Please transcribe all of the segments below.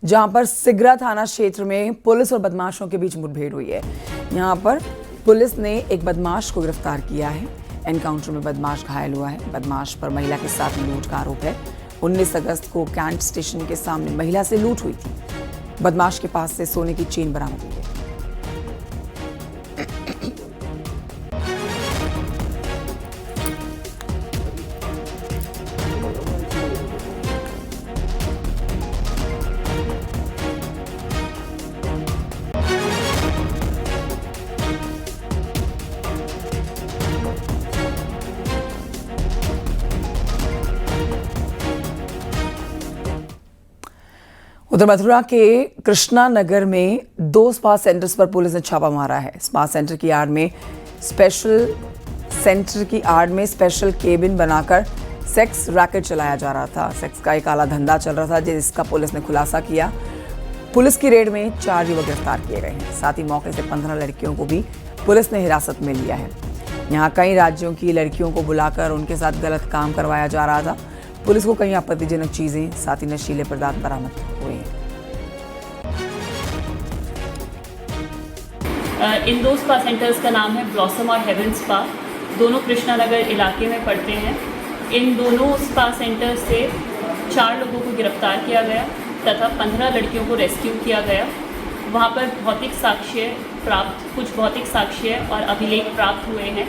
जहां पर सिगरा थाना क्षेत्र में पुलिस और बदमाशों के बीच मुठभेड़ हुई है। यहां पर पुलिस ने एक बदमाश को गिरफ्तार किया है। एनकाउंटर में बदमाश घायल हुआ है। बदमाश पर महिला के साथ लूट का आरोप है। 19 अगस्त को कैंट स्टेशन के सामने महिला से लूट हुई थी। बदमाश के पास से सोने की चेन बरामद हुई है। उधर मथुरा के कृष्णा नगर में 2 स्पा सेंटर्स पर पुलिस ने छापा मारा है। स्पा सेंटर की आड़ में स्पेशल केबिन बनाकर सेक्स रैकेट चलाया जा रहा था। सेक्स का एक काला धंधा चल रहा था, जिसका पुलिस ने खुलासा किया। पुलिस की रेड में 4 युवक गिरफ्तार किए गए हैं। साथ ही मौके से 15 लड़कियों को भी पुलिस ने हिरासत में लिया है। यहाँ कई राज्यों की लड़कियों को बुलाकर उनके साथ गलत काम करवाया जा रहा था। पुलिस को कई आपत्तिजनक चीजें, साथ ही नशीले पदार्थ बरामद हुए हैं। इन 2 स्पा सेंटर्स का नाम है ब्लॉसम और हेवन स्पा। दोनों कृष्णा नगर इलाके में पड़ते हैं। इन दोनों स्पा सेंटर से 4 लोगों को गिरफ्तार किया गया तथा 15 लड़कियों को रेस्क्यू किया गया। वहाँ पर कुछ भौतिक साक्ष्य और अभिलेख प्राप्त हुए हैं,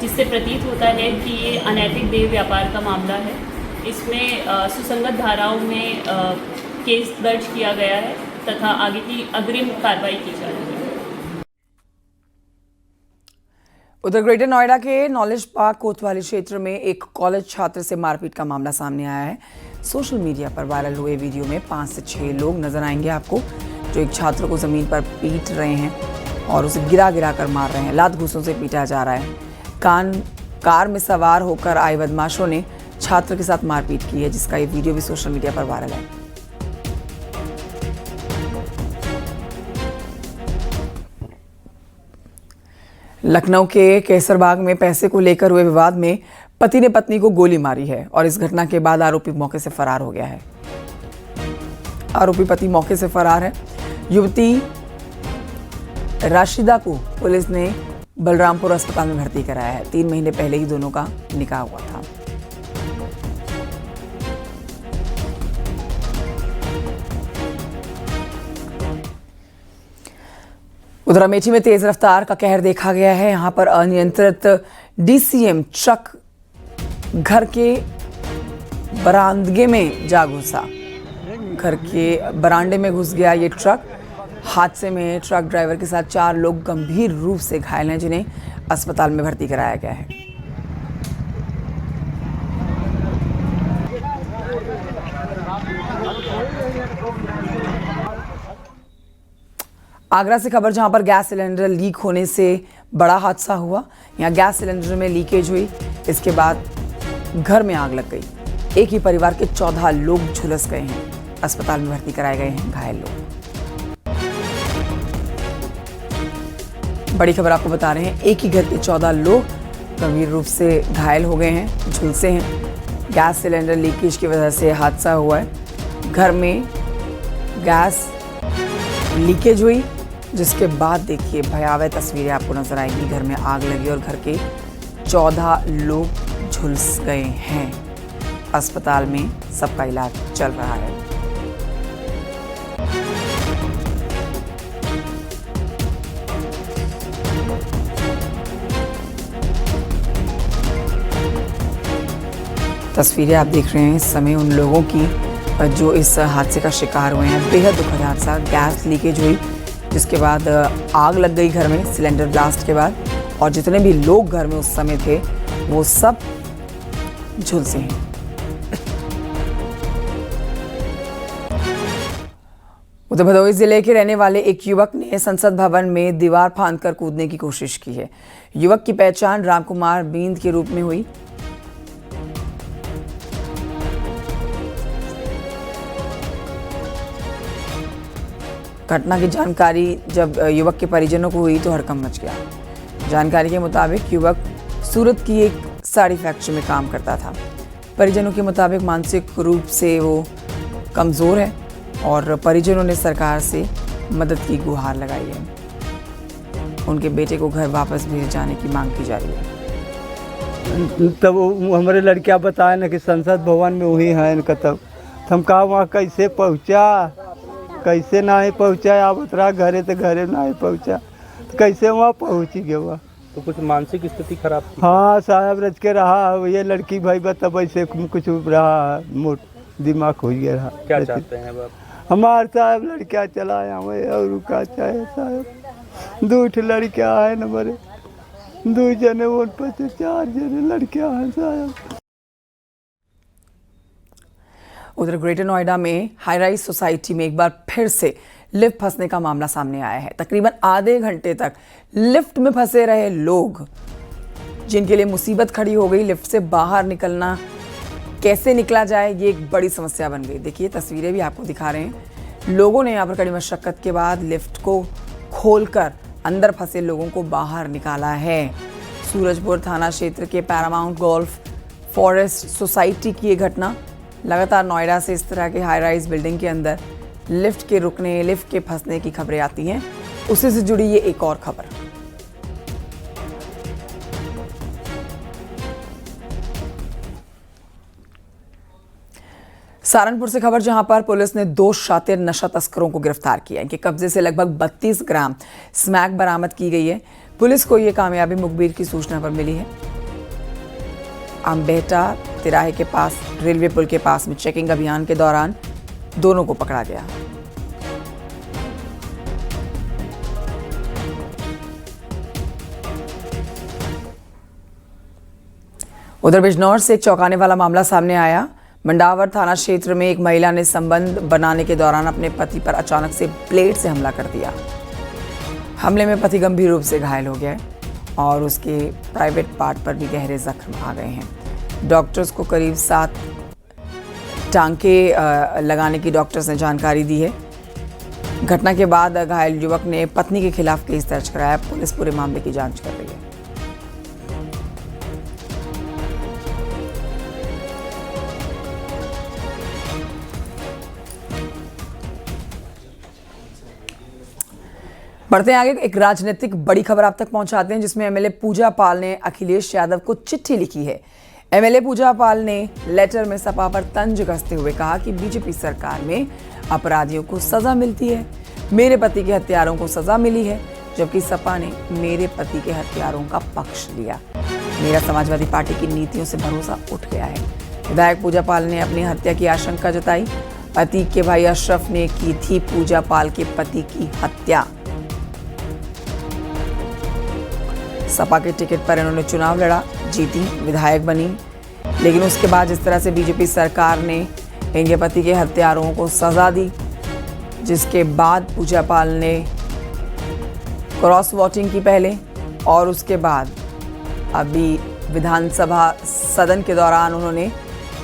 जिससे प्रतीत होता है कि ये अनैतिक देह व्यापार का मामला है। इसमें सुसंगत धाराओं में केस दर्ज किया गया है तथा आगे की अग्रिम कार्रवाई की जा रही है। उधर ग्रेटर नोएडा के नॉलेज पार्क कोतवाली क्षेत्र में एक कॉलेज छात्र से मारपीट का मामला सामने आया है। सोशल मीडिया पर वायरल हुए वीडियो में 5 से 6 लोग नजर आएंगे आपको, जो एक छात्र को जमीन पर पीट रहे हैं और उसे गिरा कर मार रहे हैं। लात घूंसों से पीटा जा रहा है। कार में सवार होकर आए बदमाशों ने छात्र के साथ मारपीट की है, जिसका ये वीडियो भी सोशल मीडिया पर वायरल है। लखनऊ के केसरबाग में पैसे को लेकर हुए विवाद में पति ने पत्नी को गोली मारी है और इस घटना के बाद आरोपी मौके से फरार हो गया है। आरोपी पति मौके से फरार है। युवती राशिदा को पुलिस ने बलरामपुर अस्पताल में भर्ती कराया है। 3 महीने पहले ही दोनों का निकाह हुआ था। उधर अमेठी में तेज रफ्तार का कहर देखा गया है। यहां पर अनियंत्रित डीसीएम ट्रक घर के बरामदे में जा घुसा। घर के बरामदे में घुस गया ये ट्रक। हादसे में ट्रक ड्राइवर के साथ 4 लोग गंभीर रूप से घायल हैं, जिन्हें अस्पताल में भर्ती कराया गया है। आगरा से खबर, जहां पर गैस सिलेंडर लीक होने से बड़ा हादसा हुआ। यहां गैस सिलेंडर में लीकेज हुई, इसके बाद घर में आग लग गई। एक ही परिवार के 14 लोग झुलस गए हैं। अस्पताल में भर्ती कराए गए हैं घायल लोग। बड़ी खबर आपको बता रहे हैं, एक ही घर के 14 लोग गंभीर रूप से घायल हो गए हैं, झुलसे हैं। गैस सिलेंडर लीकेज की वजह से हादसा हुआ है। घर में गैस लीकेज हुई, जिसके बाद देखिए भयावह तस्वीरें आपको नजर आएंगी। घर में आग लगी और घर के 14 लोग झुलस गए हैं। अस्पताल में सबका इलाज चल रहा है। तस्वीरें आप देख रहे हैं इस समय उन लोगों की जो इस हादसे का शिकार हुए हैं। बेहद दुखद हादसा, गैस लीकेज हुई, जिसके बाद आग लग गई घर में सिलेंडर ब्लास्ट के बाद, और जितने भी लोग घर में उस समय थे वो सब झुलसे हैं। उधर भदोही जिले के रहने वाले एक युवक ने संसद भवन में दीवार फांदकर कूदने की कोशिश की है। युवक की पहचान रामकुमार बींद के रूप में हुई। घटना की जानकारी जब युवक के परिजनों को हुई तो हड़कंप मच गया। जानकारी के मुताबिक युवक सूरत की एक साड़ी फैक्ट्री में काम करता था। परिजनों के मुताबिक मानसिक रूप से वो कमज़ोर है। और परिजनों ने सरकार से मदद की गुहार लगाई है। उनके बेटे को घर वापस भेजे जाने की मांग की जा रही है। तब हमारे लड़कियां बताए ना कि संसद भवन में वही है इनका, तब हम कहा वहाँ कैसे पहुँचा, कैसे ना ही पहुँचा, आप उतरा घरे तो घरे ना ही पहुँचा, तो कैसे वहाँ पहुँच गए वहाँ। तो कुछ मानसिक स्थिति खराब थी? हाँ साहब रच के रहा, ये लड़की भाई बता ऐसे कुछ रहा, मोट दिमाग हो गया रहा। क्या चाहते हैं अब? हमारे साहब लड़कियाँ चलाया हमें और का चाहे साहब, 2 लड़कियाँ हैं हमारे, 2 जने उन पर 4 जने लड़कियाँ हैं साहब। उधर ग्रेटर नोएडा में हाई राइज सोसाइटी में एक बार फिर से लिफ्ट फंसने का मामला सामने आया है। तकरीबन आधे घंटे तक लिफ्ट में फंसे रहे लोग, जिनके लिए मुसीबत खड़ी हो गई। लिफ्ट से बाहर निकलना, कैसे निकला जाए, ये एक बड़ी समस्या बन गई। देखिए तस्वीरें भी आपको दिखा रहे हैं। लोगों ने यहाँ पर कड़ी मशक्कत के बाद लिफ्ट को खोलकर अंदर फंसे लोगों को बाहर निकाला है। सूरजपुर थाना क्षेत्र के पैरामाउंट गोल्फ फॉरेस्ट सोसाइटी की ये घटना। लगातार नोएडा से इस तरह के हाई राइज बिल्डिंग के अंदर लिफ्ट के रुकने, लिफ्ट के फंसने की खबरें आती हैं। उसी से जुड़ी ये एक और खबर। सहारनपुर से खबर, जहां पर पुलिस ने 2 शातिर नशा तस्करों को गिरफ्तार किया। इनके कब्जे से लगभग 32 ग्राम स्मैक बरामद की गई है। पुलिस को यह कामयाबी मुखबिर की सूचना पर मिली है। आमबेहटा तिराहे के पास रेलवे पुल के पास में चेकिंग अभियान के दौरान दोनों को पकड़ा गया। उधर बिजनौर से एक चौंकाने वाला मामला सामने आया। मंडावर थाना क्षेत्र में एक महिला ने संबंध बनाने के दौरान अपने पति पर अचानक से ब्लेड से हमला कर दिया। हमले में पति गंभीर रूप से घायल हो गया और उसके प्राइवेट पार्ट पर भी गहरे जख्म आ गए हैं। डॉक्टर्स को करीब 7 टांके लगाने की डॉक्टर्स ने जानकारी दी है। घटना के बाद घायल युवक ने पत्नी के खिलाफ केस दर्ज कराया। पुलिस पूरे मामले की जांच कर रही है। बढ़ते हैं आगे। एक राजनीतिक बड़ी खबर आप तक पहुंचाते हैं, जिसमें एमएलए पूजा पाल ने अखिलेश यादव को चिट्ठी लिखी है। एमएलए पूजा पाल ने लेटर में सपा पर तंज कसते हुए कहा कि बीजेपी सरकार में अपराधियों को सजा मिलती है, मेरे पति के हत्यारों को सजा मिली है, जबकि सपा ने मेरे पति के हत्यारों का पक्ष लिया। मेरा समाजवादी पार्टी की नीतियों से भरोसा उठ गया है। विधायक पूजा पाल ने अपनी हत्या की आशंका जताई। अतीक के भाई अशरफ ने की थी पूजा पाल के पति की हत्या। सपा के टिकट पर इन्होंने चुनाव लड़ा, जीती, विधायक बनी, लेकिन उसके बाद जिस तरह से बीजेपी सरकार ने इनके पति के हत्यारों को सजा दी, जिसके बाद पूजा पाल ने क्रॉस वोटिंग की पहले, और उसके बाद अभी विधानसभा सदन के दौरान उन्होंने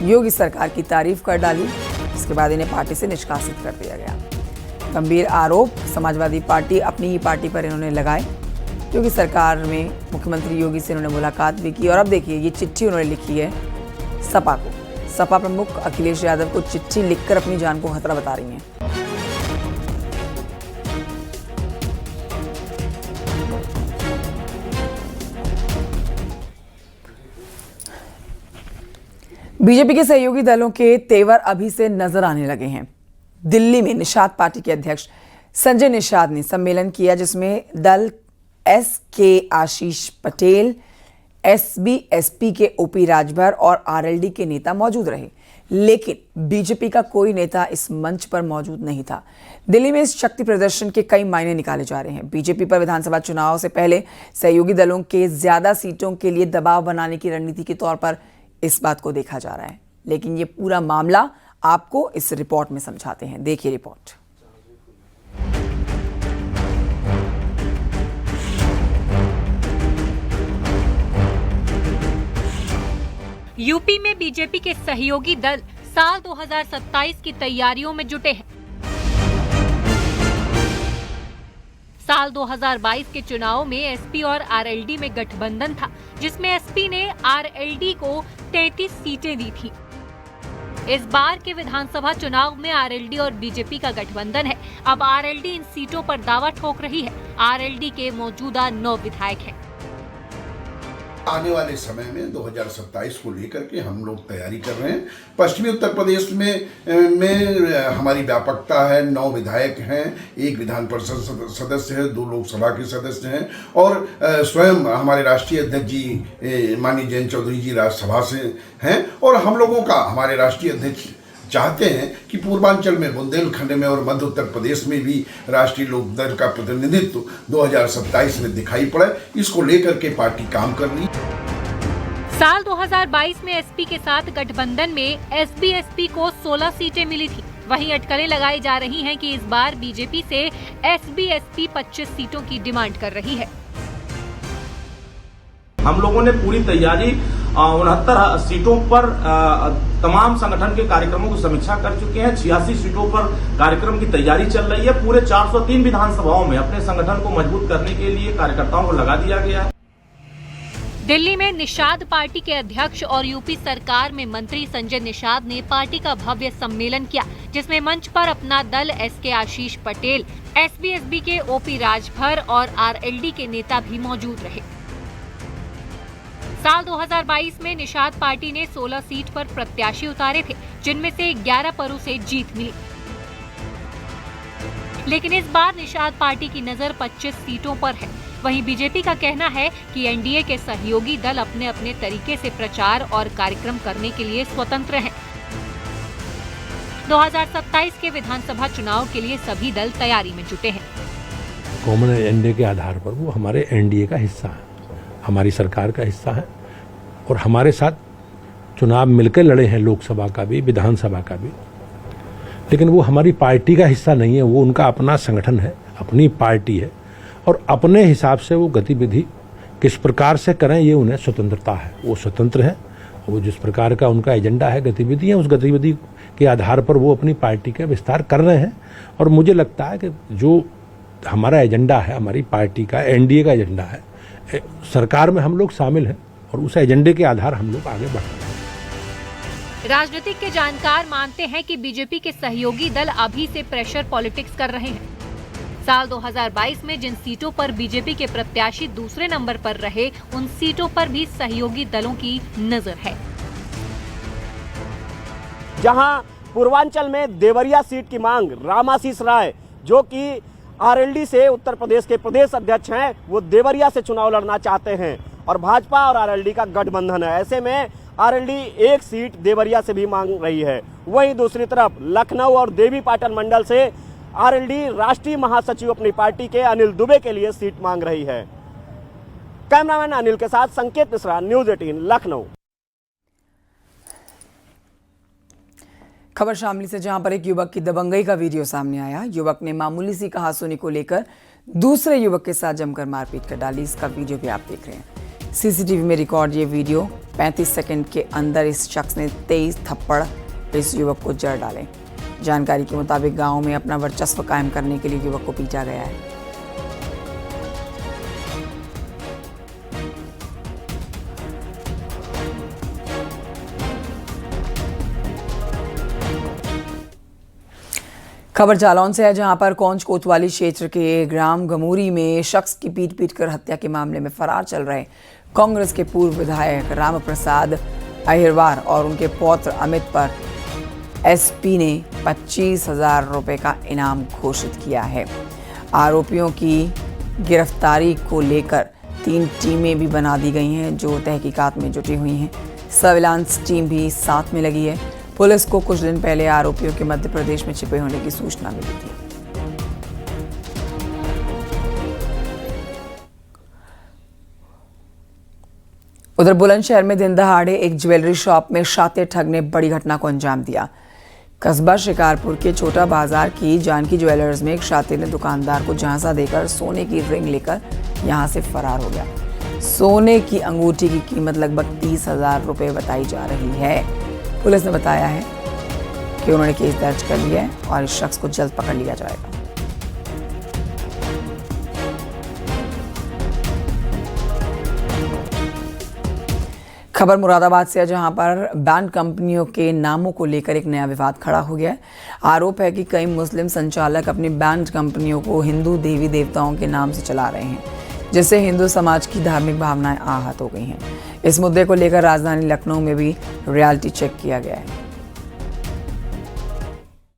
योगी सरकार की तारीफ कर डाली। इसके बाद इन्हें पार्टी से निष्कासित कर दिया गया। गंभीर आरोप समाजवादी पार्टी, अपनी ही पार्टी पर इन्होंने लगाए। योगी सरकार में मुख्यमंत्री योगी से इन्होंने मुलाकात भी की। और अब देखिए ये चिट्ठी उन्होंने लिखी है सपा को। सपा प्रमुख अखिलेश यादव को चिट्ठी लिखकर अपनी जान को खतरा बता रही हैं। बीजेपी के सहयोगी दलों के तेवर अभी से नजर आने लगे हैं। दिल्ली में निषाद पार्टी के अध्यक्ष संजय निषाद ने सम्मेलन किया, जिसमें दल एस.के. आशीष पटेल, एसबी-एसपी के ओपी राजभर और आरएलडी के नेता मौजूद रहे, लेकिन बीजेपी का कोई नेता इस मंच पर मौजूद नहीं था। दिल्ली में इस शक्ति प्रदर्शन के कई मायने निकाले जा रहे हैं। बीजेपी पर विधानसभा चुनाव से पहले सहयोगी दलों के ज्यादा सीटों के लिए दबाव बनाने की रणनीति के तौर पर इस बात को देखा जा रहा है, लेकिन ये पूरा मामला आपको इस रिपोर्ट में समझाते हैं। देखिए रिपोर्ट। यूपी में बीजेपी के सहयोगी दल साल 2027 की तैयारियों में जुटे हैं। साल 2022 के चुनाव में एसपी और आरएलडी में गठबंधन था, जिसमें एसपी ने आरएलडी को 33 सीटें दी थी। इस बार के विधानसभा चुनाव में आरएलडी और बीजेपी का गठबंधन है। अब आरएलडी इन सीटों पर दावा ठोक रही है। आरएलडी के मौजूदा 9 विधायक हैं। आने वाले समय में 2027 को लेकर के हम लोग तैयारी कर रहे हैं। पश्चिमी उत्तर प्रदेश में हमारी व्यापकता है। 9 विधायक हैं, 1 विधान परिषद सदस्य है, 2 लोकसभा के सदस्य हैं और स्वयं हमारे राष्ट्रीय अध्यक्ष जी माननीय जयंत चौधरी जी राज्यसभा से हैं। और हम लोगों का हमारे राष्ट्रीय अध्यक्ष चाहते हैं कि पूर्वांचल में, बुंदेलखंड में और मध्य उत्तर प्रदेश में भी राष्ट्रीय लोकदल का प्रतिनिधित्व 2027 में दिखाई पड़े। इसको लेकर के पार्टी काम कर रही है। साल 2022 में एसपी के साथ गठबंधन में एसबी-एसपी को 16 सीटें मिली थी। वहीं अटकलें लगाई जा रही हैं कि इस बार बीजेपी से एसबी-एसपी 25 सीटों की डिमांड कर रही है। हम लोगों ने पूरी तैयारी 69 सीटों पर तमाम संगठन के कार्यक्रमों की समीक्षा कर चुके हैं। 86 सीटों पर कार्यक्रम की तैयारी चल रही है। पूरे 403 विधानसभाओं में अपने संगठन को मजबूत करने के लिए कार्यकर्ताओं को लगा दिया गया है। दिल्ली में निषाद पार्टी के अध्यक्ष और यूपी सरकार में मंत्री संजय निषाद ने पार्टी का भव्य सम्मेलन किया, जिसमें मंच पर अपना दल एसके आशीष पटेल, एसबी-एसपी के ओपी राजभर और आरएलडी के नेता भी मौजूद रहे। साल 2022 में निषाद पार्टी ने 16 सीट पर प्रत्याशी उतारे थे, जिनमें से 11 परों से जीत मिली। लेकिन इस बार निषाद पार्टी की नजर 25 सीटों पर है। वहीं बीजेपी का कहना है कि एनडीए के सहयोगी दल अपने अपने तरीके से प्रचार और कार्यक्रम करने के लिए स्वतंत्र हैं। 2027 के विधानसभा चुनाव के लिए सभी दल तैयारी में जुटे हैं। कॉमन एजेंडे के आधार पर वो हमारे एनडीए का हिस्सा है, हमारी सरकार का हिस्सा है और हमारे साथ चुनाव मिलकर लड़े हैं, लोकसभा का भी, विधानसभा का भी। लेकिन वो हमारी पार्टी का हिस्सा नहीं है, वो उनका अपना संगठन है, अपनी पार्टी है और अपने हिसाब से वो गतिविधि किस प्रकार से करें ये उन्हें स्वतंत्रता है। वो स्वतंत्र है, वो जिस प्रकार का उनका एजेंडा है, गतिविधि है, उस गतिविधि के आधार पर वो अपनी पार्टी का विस्तार कर रहे हैं। और मुझे लगता है कि जो हमारा एजेंडा है, हमारी पार्टी का, एनडीए का एजेंडा है, सरकार में हम लोग शामिल हैं और उस एजेंडे के आधार हम लोग आगे बढ़ रहे हैं। राजनीतिक के जानकार मानते हैं कि बीजेपी के सहयोगी दल अभी से प्रेशर पॉलिटिक्स कर रहे हैं। साल 2022 में जिन सीटों पर बीजेपी के प्रत्याशी दूसरे नंबर पर रहे, उन सीटों पर भी सहयोगी दलों की नजर है। जहां पूर्वांचल में देवरिया सीट की मांग रामाशीष राय, जो कि आरएलडी से उत्तर प्रदेश के प्रदेश अध्यक्ष हैं, वो देवरिया से चुनाव लड़ना चाहते हैं और भाजपा और आरएलडी का गठबंधन है। ऐसे में आरएलडी 1 सीट देवरिया से भी मांग रही है। वहीं दूसरी तरफ लखनऊ और देवीपाटन मंडल से आरएलडी राष्ट्रीय महासचिव अपनी पार्टी के अनिल दुबे के लिए सीट मांग रही है। कैमरामैन अनिल के साथ संकेत मिश्रा, न्यूज़ 18 लखनऊ। खबर शामली से, जहां पर एक युवक की दबंगई का वीडियो सामने आया। युवक ने मामूली सी कहासुनी को लेकर दूसरे युवक के साथ जमकर मारपीट कर डाली। इसका वीडियो भी आप देख रहे हैं। सीसीटीवी में रिकॉर्ड ये वीडियो। 35 सेकंड के अंदर इस शख्स ने 23 थप्पड़ इस युवक को जड़ डाले। जानकारी के मुताबिक गांव में अपना वर्चस्व कायम करने के लिए युवक को पीटा गया है। खबर जालौन से है, जहां पर कौंच कोतवाली क्षेत्र के ग्राम गमूरी में शख्स की पीट कर हत्या के मामले में फरार चल रहे कांग्रेस के पूर्व विधायक राम प्रसाद अहिरवार और उनके पौत्र अमित पर एसपी ने 25,000 रुपए का इनाम घोषित किया है। आरोपियों की गिरफ्तारी को लेकर 3 टीमें भी बना दी गई हैं, जो तहकीकात में जुटी हुई हैं। सर्विलांस टीम भी साथ में लगी है। पुलिस को कुछ दिन पहले आरोपियों के मध्य प्रदेश में छिपे होने की सूचना मिली थी। उधर बुलंदशहर में दिन दहाड़े एक ज्वेलरी शॉप में शातिर ठग ने बड़ी घटना को अंजाम दिया। कस्बा शिकारपुर के छोटा बाजार की जानकी ज्वेलर्स में एक शातिर ने दुकानदार को झांसा देकर सोने की रिंग लेकर यहां से फरार हो गया। सोने की अंगूठी की कीमत लगभग 30,000 रुपए बताई जा रही है। पुलिस ने बताया है कि उन्होंने केस दर्ज कर लिया है और इस शख्स को जल्द पकड़ लिया जाएगा। खबर मुरादाबाद से है, जहां पर बैंड कंपनियों के नामों को लेकर एक नया विवाद खड़ा हो गया है। आरोप है कि कई मुस्लिम संचालक अपनी बैंड कंपनियों को हिंदू देवी देवताओं के नाम से चला रहे हैं, जिससे हिंदू समाज की धार्मिक भावनाएं आहत हो गई हैं। इस मुद्दे को लेकर राजधानी लखनऊ में भी रियलिटी चेक किया गया है।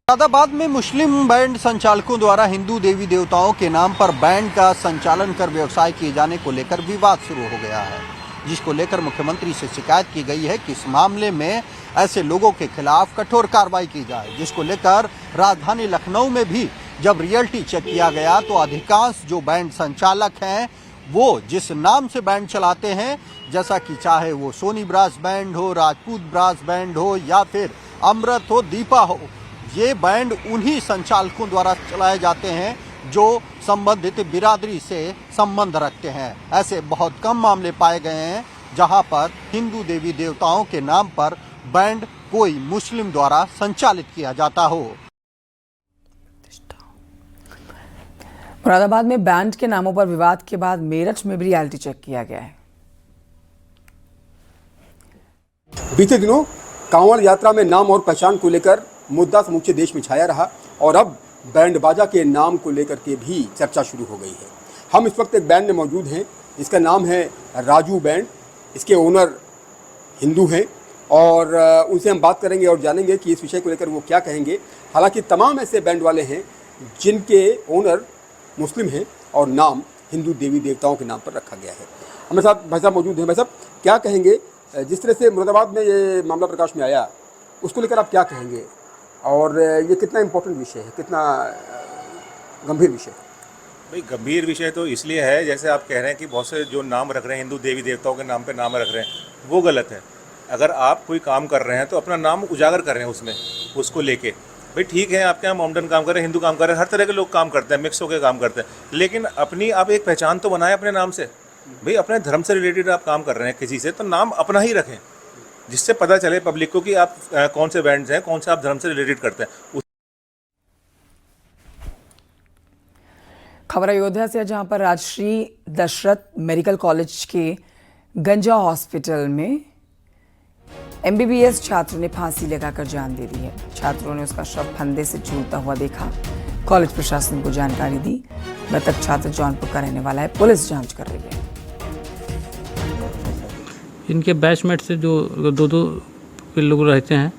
मुरादाबाद में मुस्लिम बैंड संचालकों द्वारा हिंदू देवी देवताओं के नाम पर बैंड का संचालन कर व्यवसाय किए जाने को लेकर विवाद शुरू हो गया है, जिसको लेकर मुख्यमंत्री से शिकायत की गई है कि इस मामले में ऐसे लोगों के खिलाफ कठोर कार्रवाई की जाए। जिसको लेकर राजधानी लखनऊ में भी जब रियलिटी चेक किया गया तो अधिकांश जो बैंड संचालक हैं वो जिस नाम से बैंड चलाते हैं, जैसा कि चाहे वो सोनी ब्रास बैंड हो, राजपूत ब्रास बैंड हो या फिर अमृत हो, दीपा हो, ये बैंड उन्हीं संचालकों द्वारा चलाए जाते हैं जो संबंधित बिरादरी से संबंध रखते हैं। ऐसे बहुत कम मामले पाए गए हैं जहां पर हिंदू देवी देवताओं के नाम पर बैंड कोई मुस्लिम द्वारा संचालित किया जाता हो। मुरादाबाद में बैंड के नामों पर विवाद के बाद मेरठ में भी रियलिटी चेक किया गया है। बीते दिनों कांवड़ यात्रा में नाम और पहचान को लेकर मुद्दा समूचे देश में छाया रहा और अब बैंड बाजा के नाम को लेकर के भी चर्चा शुरू हो गई है। हम इस वक्त एक बैंड में मौजूद हैं, इसका नाम है राजू बैंड। इसके ओनर हिंदू हैं और उनसे हम बात करेंगे और जानेंगे कि इस विषय को लेकर वो क्या कहेंगे। हालांकि तमाम ऐसे बैंड वाले हैं जिनके ओनर मुस्लिम हैं और नाम हिंदू देवी देवताओं के नाम पर रखा गया है। हमारे साथ भाई साहब मौजूद हैं। भाई साहब, क्या कहेंगे, जिस तरह से मुरादाबाद में ये मामला प्रकाश में आया उसको लेकर आप क्या कहेंगे, और ये कितना इम्पोर्टेंट विषय है, कितना गंभीर विषय है? भाई गंभीर विषय तो इसलिए है, जैसे आप कह रहे हैं कि बहुत से जो नाम रख रहे हैं हिंदू देवी देवताओं के नाम पे नाम रख रहे हैं, वो गलत है। अगर आप कोई काम कर रहे हैं तो अपना नाम उजागर कर रहे हैं उसमें, उसको लेके। भाई ठीक है, आपके यहाँ मॉडर्न काम कर रहे हैं, हिंदू काम कर रहे हैं, हर तरह के लोग काम करते हैं, मिक्स होकर काम करते हैं, लेकिन अपनी आप एक पहचान तो बनाएं अपने नाम से। भाई अपने धर्म से रिलेटेड आप काम कर रहे हैं किसी से, तो नाम अपना ही रखें, जिससे पता चले पब्लिक को कि आप कौन से बैंड्स हैं, कौन से आप धर्म से रिलेटेड करते हैं। खबर अयोध्या से, जहां पर राजश्री दशरथ मेडिकल कॉलेज के गंजा हॉस्पिटल में MBBS छात्र ने फांसी लगाकर जान दे दी है। छात्रों ने उसका शव फंदे से झूलता हुआ देखा। कॉलेज प्रशासन को जानकारी दी। मृतक छात्र जौनपुर का रहने वाला है। पुलिस जांच कर रही है। इनके बैचमेट से जो दो लोग रहते हैं,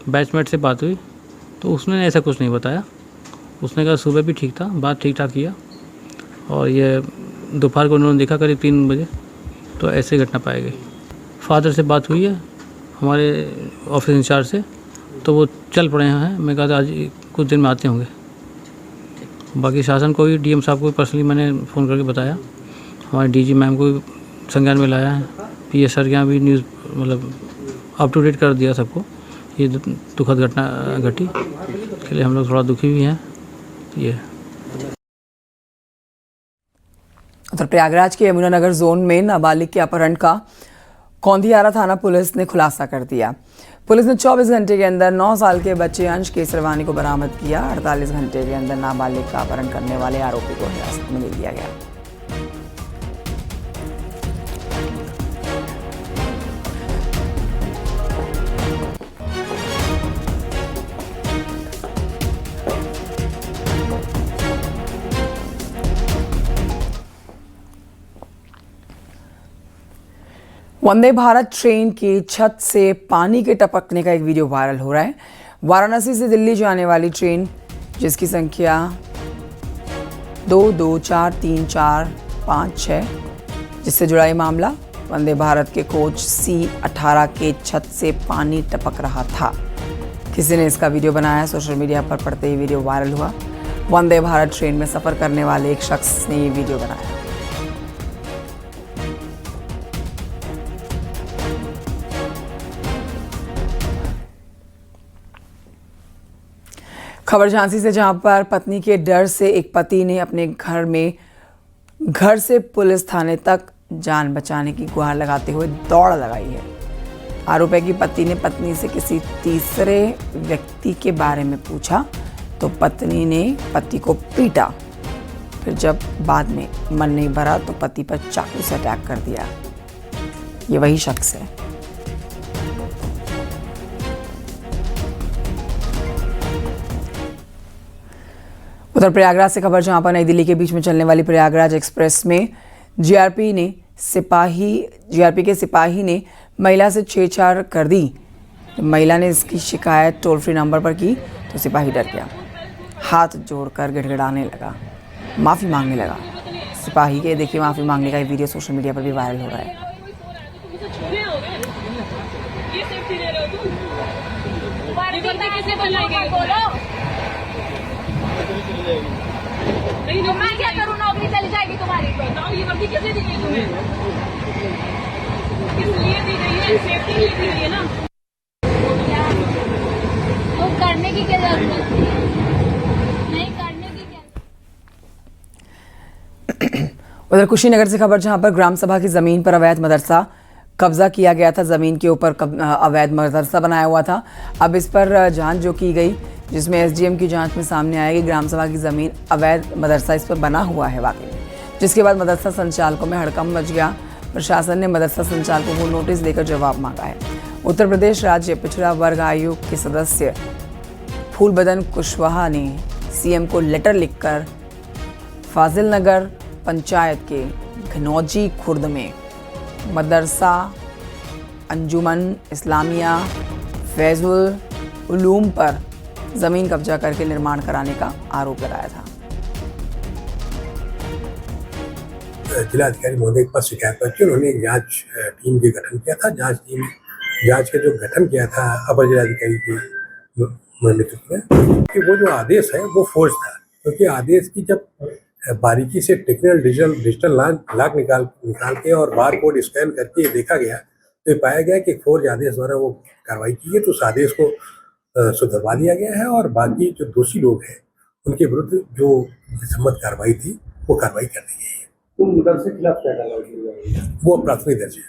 बैचमेट से बात हुई तो उसने ऐसा कुछ नहीं बताया। उसने कहा सुबह भी ठीक था, बात ठीक ठाक किया, और ये दोपहर को उन्होंने देखा करीब 3 बजे, तो ऐसे घटना पाई गई। फादर से बात हुई है हमारे ऑफिस इंचार्ज से, तो वो चल पड़े हैं। मैं कहा था आज कुछ दिन में आते होंगे। बाकी शासन को भी, DM साहब को पर्सनली मैंने फ़ोन करके बताया, हमारे DG मैम को संज्ञान में लाया है। ये सर के यहाँ भी न्यूज़ मतलब अप टू डेट कर दिया सबको। ये दुखद घटना घटी, इसके लिए हम लोग थोड़ा दुखी भी हैं। ये उत्तर प्रयागराज के यमुनानगर जोन में नाबालिग के अपहरण का कौंधियारा थाना पुलिस ने खुलासा कर दिया। पुलिस ने 24 घंटे के अंदर 9 साल के बच्चे अंश केसरवानी को बरामद किया। 48 घंटे के अंदर नाबालिग का अपहरण करने वाले आरोपी को हिरासत में ले लिया गया। वंदे भारत ट्रेन की छत से पानी के टपकने का एक वीडियो वायरल हो रहा है। वाराणसी से दिल्ली जाने वाली ट्रेन, जिसकी संख्या 224345 जिससे जुड़ा ये मामला, वंदे भारत के कोच C18 के छत से पानी टपक रहा था। किसी ने इसका वीडियो बनाया। सोशल मीडिया पर पड़ते ही वीडियो वायरल हुआ। वंदे भारत ट्रेन में सफर करने वाले एक शख्स ने ये वीडियो बनाया। खबर झांसी से, जहां पर पत्नी के डर से एक पति ने अपने घर से पुलिस थाने तक जान बचाने की गुहार लगाते हुए दौड़ लगाई है। आरोप है कि पति ने पत्नी से किसी तीसरे व्यक्ति के बारे में पूछा तो पत्नी ने पति को पीटा। फिर जब बाद में मन नहीं भरा तो पति पर चाकू से अटैक कर दिया। ये वही शख्स है। उधर प्रयागराज से खबर, जहां पर नई दिल्ली के बीच में चलने वाली प्रयागराज एक्सप्रेस में जीआरपी के सिपाही ने महिला से छेड़छाड़ कर दी। जब महिला ने इसकी शिकायत टोल फ्री नंबर पर की तो सिपाही डर गया, हाथ जोड़कर गिड़गिड़ाने लगा, माफ़ी मांगने लगा। सिपाही के देखिए माफ़ी मांगने का ये वीडियो सोशल मीडिया पर भी वायरल हो रहा है। तो मैं क्या करूँ, नौकरी चली जाएगी तुम्हारी। बताओ ये वर्दी किसने दी गई तुम्हें? किस लिए दी गई है? सेफ्टी के लिए दी गई है ना। तो करने की क्या जरूरत थी? नहीं करने की क्या। उधर कुशीनगर से खबर, जहां पर ग्राम सभा की जमीन पर अवैध मदरसा कब्जा किया गया था। जमीन के ऊपर अवैध मदरसा बनाया हुआ था। अब इस पर जांच जो की गई, जिसमें एसडीएम की जांच में सामने आया कि ग्राम सभा की ज़मीन अवैध मदरसा इस पर बना हुआ है वाकई में, जिसके बाद मदरसा संचालकों में हड़कंप मच गया। प्रशासन ने मदरसा संचालकों को नोटिस देकर जवाब मांगा है। उत्तर प्रदेश राज्य पिछड़ा वर्ग आयोग के सदस्य फूलबदन कुशवाहा ने सीएम को लेटर लिखकर फाजिल नगर पंचायत के घनौजी खुर्द में मदरसा अंजुमन इस्लामिया फैजुल उलूम पर जमीन कब्जा करके निर्माण कराने का आरोप लगाया था। जिलाधिकारी महोदय के पास शिकायत पर की, उन्होंने एक जांच टीम के गठन किया था। जांच का जो गठन किया था अपर जिलाधिकारी के नेतृत्व में, कि वो जो आदेश है वो फोर्ज था, क्योंकि आदेश की जब बारीकी से टेक्निकल डिजिटल लॉक निकाल के और बार कोड स्कैन करके देखा गया तो ये पाया गया कि फोर्ज आदेश द्वारा वो कार्रवाई की है। तो उस आदेश को सुधरवा दिया गया है और बाकी जो दोषी लोग हैं उनके विरुद्ध जो सम्मत कार्रवाई थी वो कार्रवाई कर दी गई है। तो मदरसे के खिलाफ क्या कार्रवाई की? वो प्राथमिक दर्ज है।